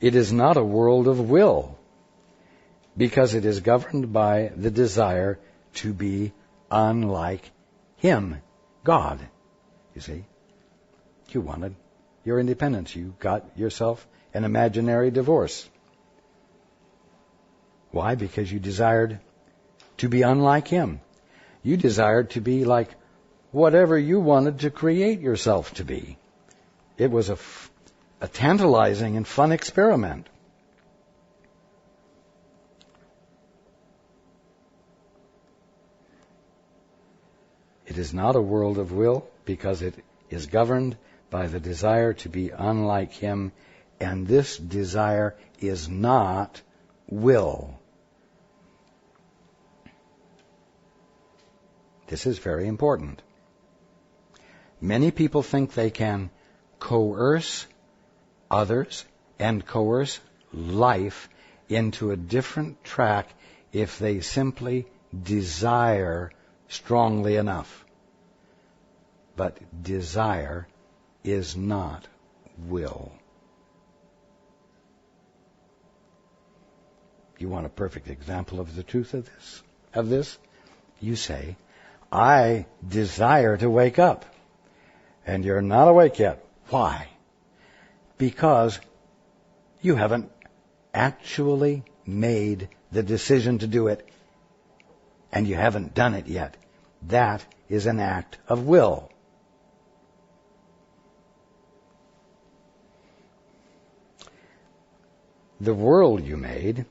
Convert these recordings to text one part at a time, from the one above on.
It is not a world of will, because it is governed by the desire to be unlike Him, God. You see, you wanted your independence. You got yourself an imaginary divorce. Why? Because you desired to be unlike Him. You desired to be like whatever you wanted to create yourself to be. It was a tantalizing and fun experiment. It is not a world of will, because it is governed by the desire to be unlike Him, and this desire is not will. This is very important. Many people think they can coerce others and coerce life into a different track if they simply desire strongly enough. But desire is not will. You want a perfect example of the truth of this? You say, I desire to wake up. And you're not awake yet. Why? Because you haven't actually made the decision to do it, and you haven't done it yet. That is an act of will. The world you made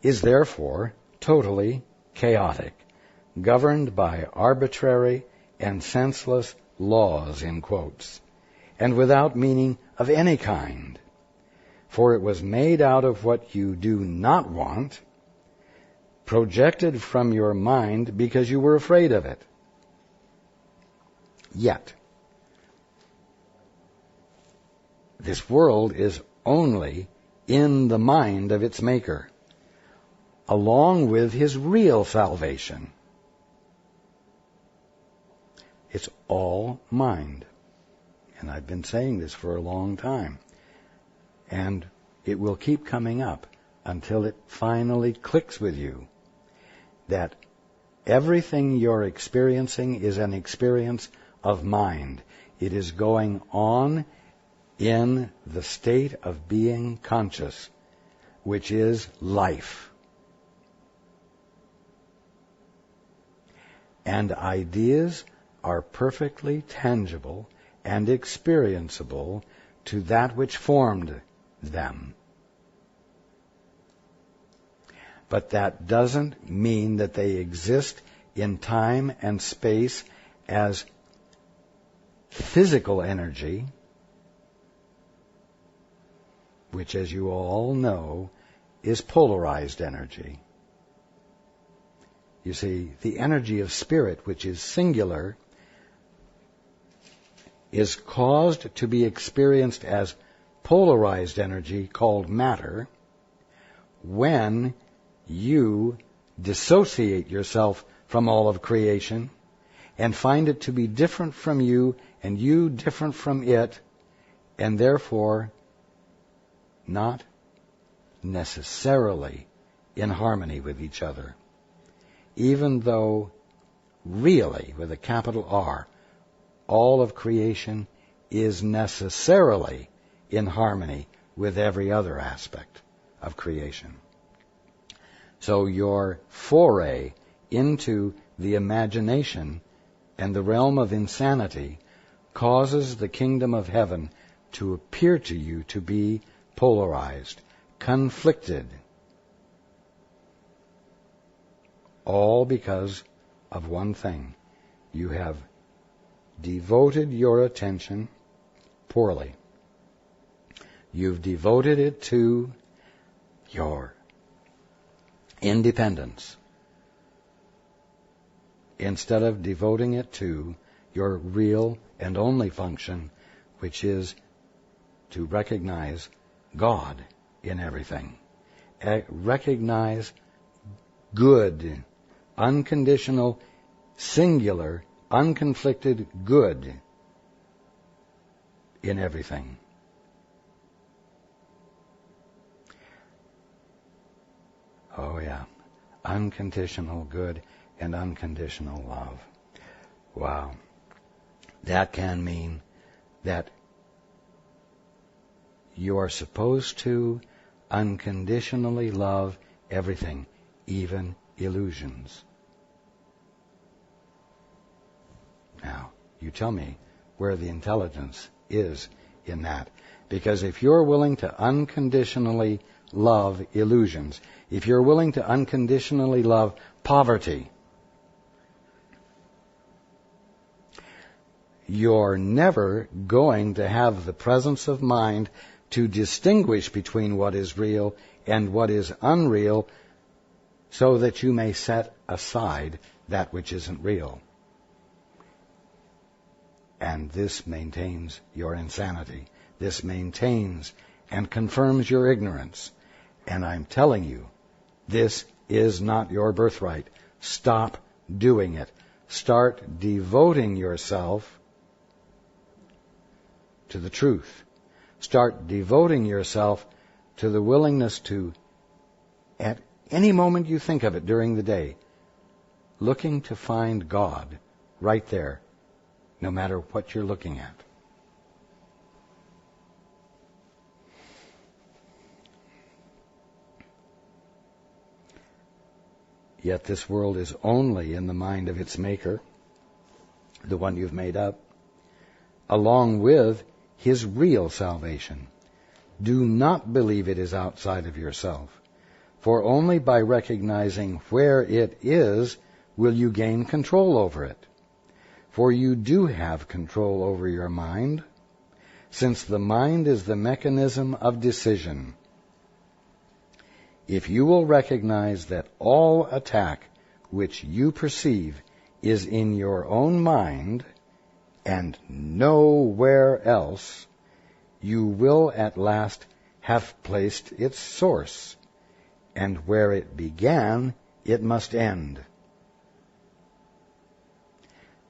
is therefore totally chaotic, governed by arbitrary and senseless laws, in quotes, and without meaning of any kind. For it was made out of what you do not want, projected from your mind because you were afraid of it. Yet, this world is only in the mind of its maker, along with his real salvation. It's all mind. And I've been saying this for a long time. And it will keep coming up until it finally clicks with you that everything you're experiencing is an experience of mind. It is going on in the state of being conscious, which is life. And ideas are perfectly tangible and experienceable to that which formed them. But that doesn't mean that they exist in time and space as physical energy, which, as you all know, is polarized energy. You see, the energy of spirit, which is singular, is caused to be experienced as polarized energy called matter when you dissociate yourself from all of creation and find it to be different from you and you different from it, and therefore not necessarily in harmony with each other, even though really, with a capital R, all of creation is necessarily in harmony with every other aspect of creation. So your foray into the imagination and the realm of insanity causes the kingdom of heaven to appear to you to be polarized, conflicted, all because of one thing. You have devoted your attention poorly. You've devoted it to your independence instead of devoting it to your real and only function, which is to recognize God in everything. Recognize good, unconditional, singular, unconflicted good in everything. Oh yeah. Unconditional good and unconditional love. Wow. That can mean that you are supposed to unconditionally love everything, even illusions. Now, you tell me where the intelligence is in that. Because if you're willing to unconditionally love illusions, if you're willing to unconditionally love poverty, you're never going to have the presence of mind to distinguish between what is real and what is unreal, so that you may set aside that which isn't real. And this maintains your insanity. This maintains and confirms your ignorance. And I'm telling you, this is not your birthright. Stop doing it. Start devoting yourself to the truth. Start devoting yourself to the willingness to, at any moment you think of it during the day, looking to find God right there, no matter what you're looking at. Yet this world is only in the mind of its maker, the one you've made up, along with his real salvation. Do not believe it is outside of yourself, for only by recognizing where it is will you gain control over it. For you do have control over your mind, since the mind is the mechanism of decision. If you will recognize that all attack which you perceive is in your own mind and nowhere else, you will at last have placed its source, and where it began, it must end.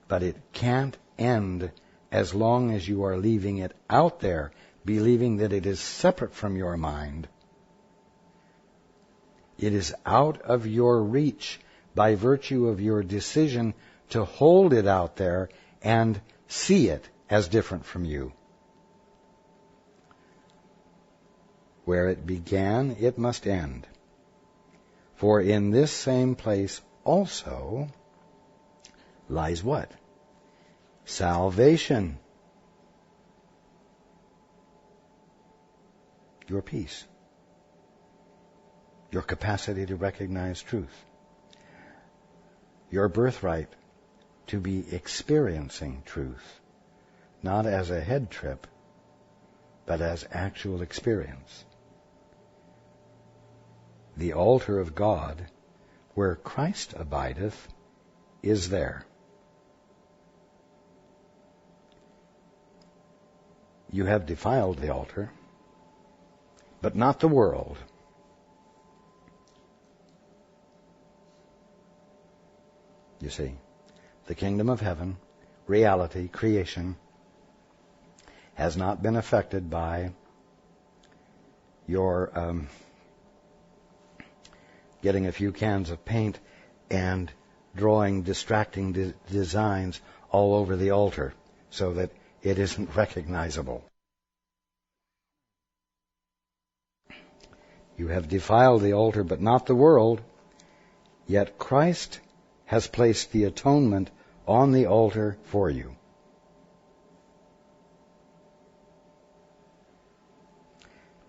But it can't end as long as you are leaving it out there, believing that it is separate from your mind. It is out of your reach by virtue of your decision to hold it out there and see it as different from you. Where it began, it must end. For in this same place also lies what? Salvation. Your peace. Your capacity to recognize truth. Your birthright to be experiencing truth, not as a head trip, but as actual experience. The altar of God, where Christ abideth, is there. You have defiled the altar, but not the world. You see, the kingdom of heaven, reality, creation, has not been affected by your getting a few cans of paint and drawing distracting designs all over the altar so that it isn't recognizable. You have defiled the altar, but not the world. Yet Christ has placed the atonement on the altar for you.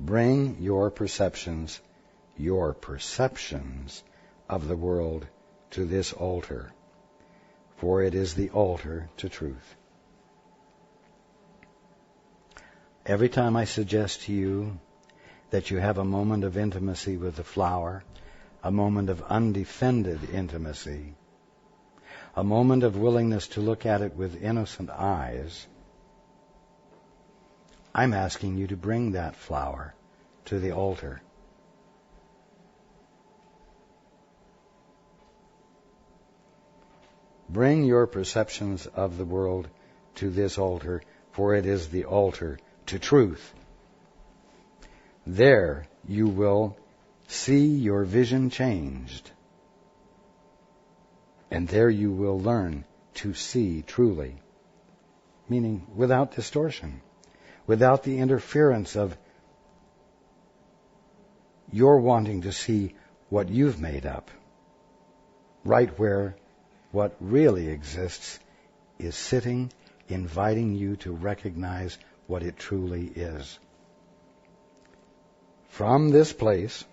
Bring your perceptions of the world to this altar, for it is the altar to truth. Every time I suggest to you that you have a moment of intimacy with the flower, a moment of undefended intimacy, a moment of willingness to look at it with innocent eyes, I'm asking you to bring that flower to the altar. Bring your perceptions of the world to this altar, for it is the altar to truth. There you will see your vision changed. And there you will learn to see truly, meaning without distortion, without the interference of your wanting to see what you've made up, right where what really exists is sitting, inviting you to recognize what it truly is. From this place,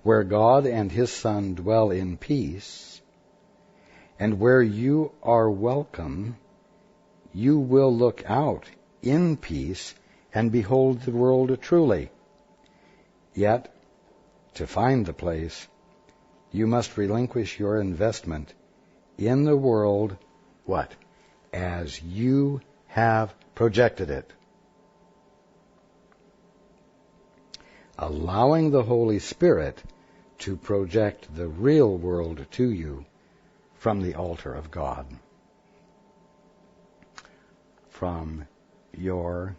where God and His Son dwell in peace, and where you are welcome, you will look out in peace and behold the world truly. Yet, to find the place, you must relinquish your investment in the world, what? As you have projected it. Allowing the Holy Spirit to project the real world to you from the altar of God, from your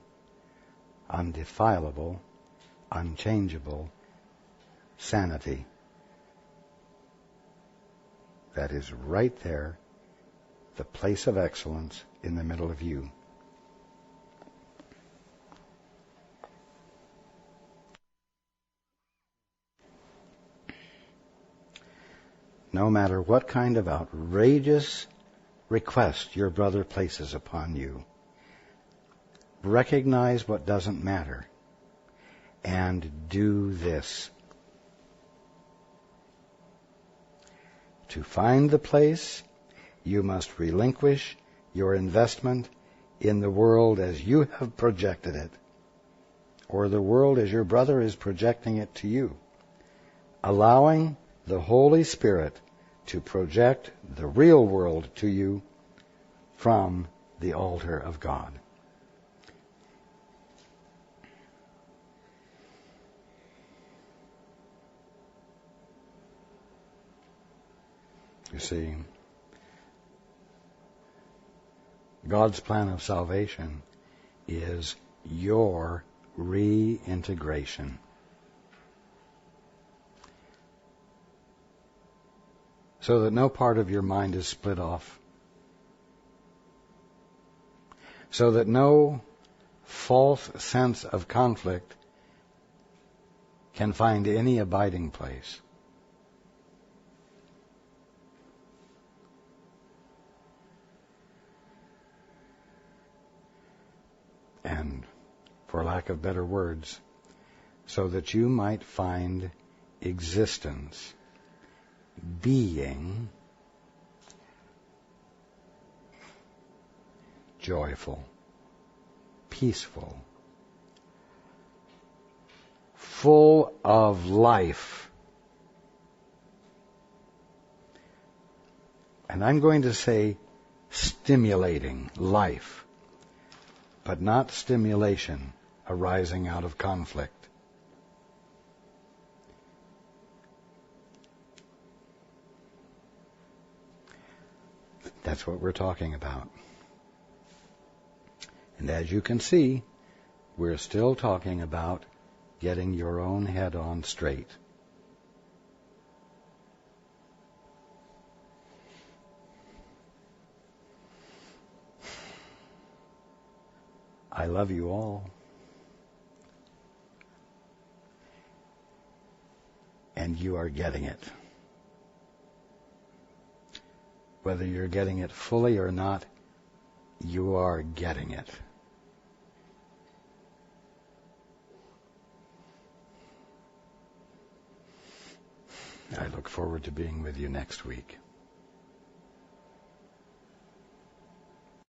undefilable, unchangeable sanity that is right there, the place of excellence in the middle of you. No matter what kind of outrageous request your brother places upon you, recognize what doesn't matter and do this. To find the place, you must relinquish your investment in the world as you have projected it, or the world as your brother is projecting it to you, allowing the Holy Spirit to project the real world to you from the altar of God. You see, God's plan of salvation is your reintegration. So that no part of your mind is split off. So that no false sense of conflict can find any abiding place. And, for lack of better words, so that you might find existence, being, joyful, peaceful, full of life. And I'm going to say stimulating life, but not stimulation arising out of conflict. That's what we're talking about. And as you can see, we're still talking about getting your own head on straight. I love you all. And you are getting it. Whether you're getting it fully or not, you are getting it. I look forward to being with you next week.